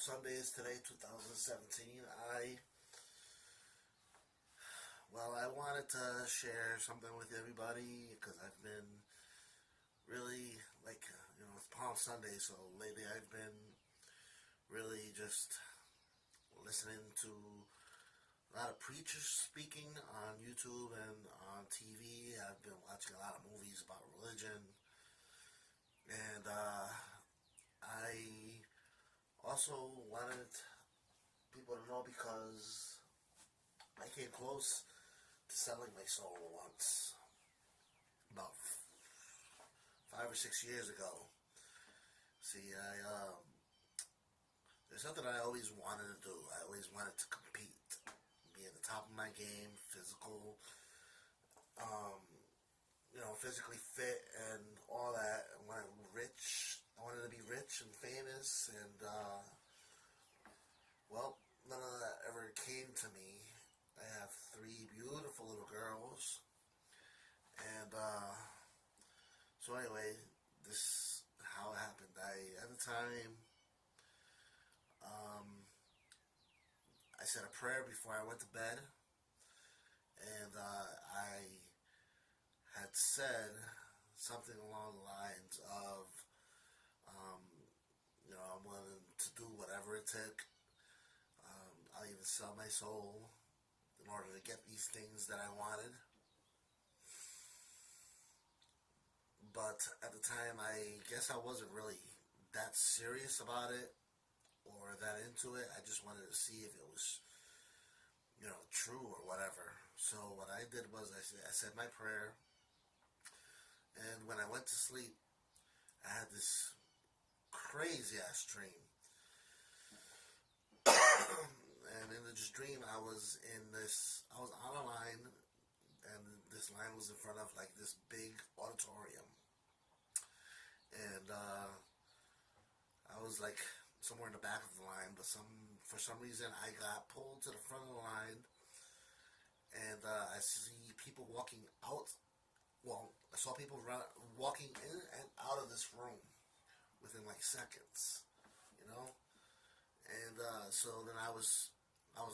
Sunday is today, 2017. I wanted to share something with everybody because I've been really, it's Palm Sunday, so lately I've been really just listening to a lot of preachers speaking on YouTube and on TV. I've been watching a lot of movies about religion, and I also wanted people to know because I came close to selling my soul once, about 5 or 6 years ago. See, there's something I always wanted to do. I always wanted to compete, be at the top of my game, physical, physically fit and all that. I wanted to be rich and famous, and none of that ever came to me. I have three beautiful little girls, and so anyway, this is how it happened. At the time, I said a prayer before I went to bed, and I had said something along the lines of, I'm willing to do whatever it took. I'll even sell my soul in order to get these things that I wanted. But at the time, I guess I wasn't really that serious about it or that into it. I just wanted to see if it was, true or whatever. So what I did was I said my prayer, and when I went to sleep, I had this crazy ass dream. And in this dream, I was on a line, and this line was in front of like this big auditorium, and I was like somewhere in the back of the line, but for some reason I got pulled to the front of the line, and I see people walking out. Well, I saw people walking in and out of this room within like seconds, and so then I was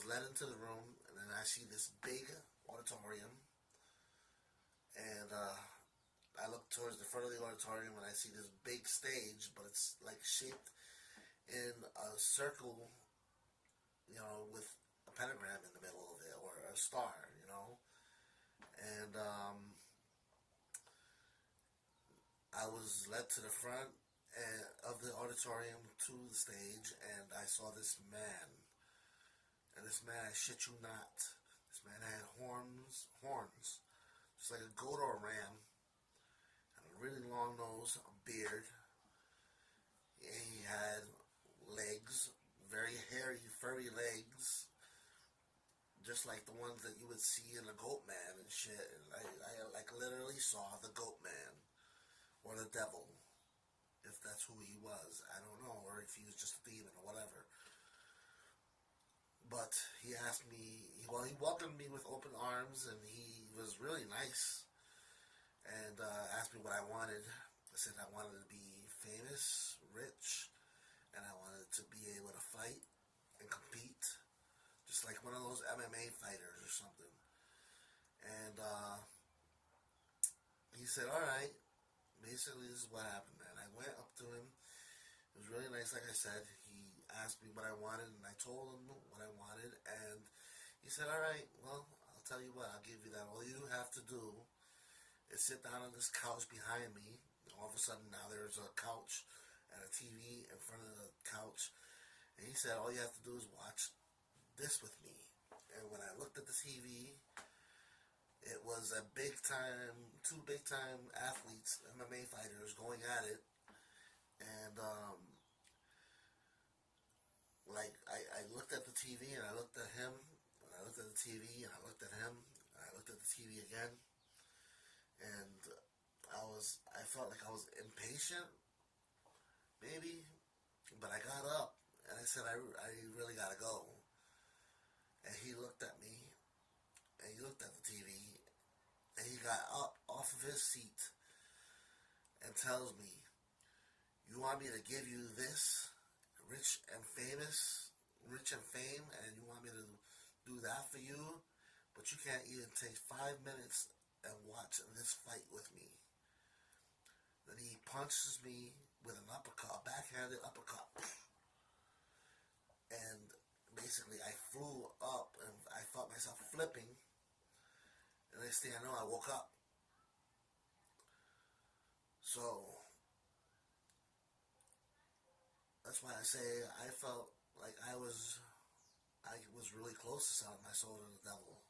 led into the room, and then I see this big auditorium, and I look towards the front of the auditorium, and I see this big stage, but it's like shaped in a circle, with a pentagram in the middle of it, or a star, and I was led to the front of the auditorium to the stage, and I saw this man. And this man, I shit you not, this man had horns, just like a goat or a ram, and a really long nose, a beard. He had legs, very hairy, furry legs, just like the ones that you would see in a goat man and shit. And I like literally saw the goat man, or the devil, if that's who he was. I don't know, or if he was just a demon or whatever. But he asked me, he welcomed me with open arms, and he was really nice, and asked me what I wanted. I said I wanted to be famous, rich, and I wanted to be able to fight and compete, just like one of those MMA fighters or something. And he said, all right. Basically, this is what happened, man. I went up to him. It was really nice, like I said. He asked me what I wanted, and I told him what I wanted, and he said, all right, well, I'll tell you what, I'll give you that. All you have to do is sit down on this couch behind me. All of a sudden, now there's a couch and a TV in front of the couch, and he said, all you have to do is watch this with me. And when I looked at the TV, it was two big time athletes, MMA fighters, going at it, and I looked at the TV, and I looked at him, and I looked at the TV, and I looked at him, and I looked at the TV again, and I felt like I was impatient, maybe, but I got up, and I said, I really gotta go, and he looked at me, and he looked at the TV, and he got up off of his seat and tells me, you want me to give you this rich and famous, rich and fame, and you want me to do that for you, but you can't even take 5 minutes and watch this fight with me. Then he punches me with an uppercut, a backhanded uppercut, and basically I flew up and I felt myself flipping. And next thing I know, I woke up. So that's why I say I felt like I was really close to selling my soul to the devil.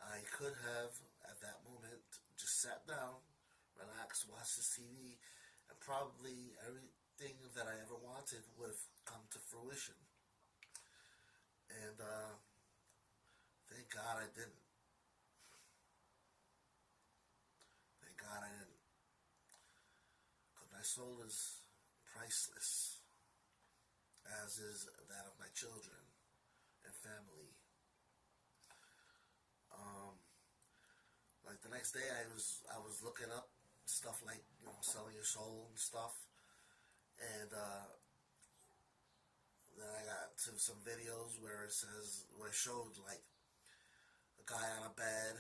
I could have, at that moment, just sat down, relaxed, watched the TV, and probably everything that I ever wanted would have come to fruition. And thank God I didn't. Thank God I didn't. Because my soul is priceless, as is that of my children and family. Um, like the next day, I was looking up stuff like selling your soul and stuff, and then I got to some videos where it showed like a guy on a bed,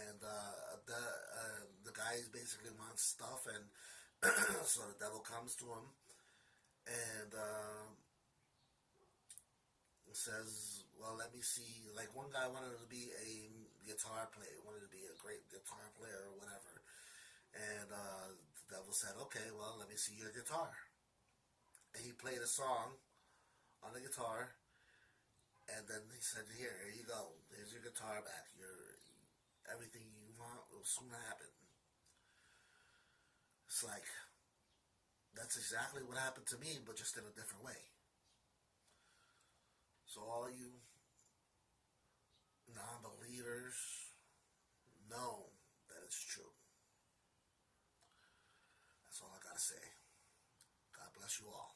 and the guy basically wants stuff, and so the devil comes to him and says, "Well, let me see." Like one guy wanted to be a guitar player, wanted to be a great guitar player or whatever, and the devil said, "Okay, well, let me see your guitar." And he played a song on the guitar, and then he said, here you go. Here's your guitar back. Everything you want will soon happen." It's like, that's exactly what happened to me, but just in a different way. So all you non-believers know that it's true. That's all I gotta say. God bless you all.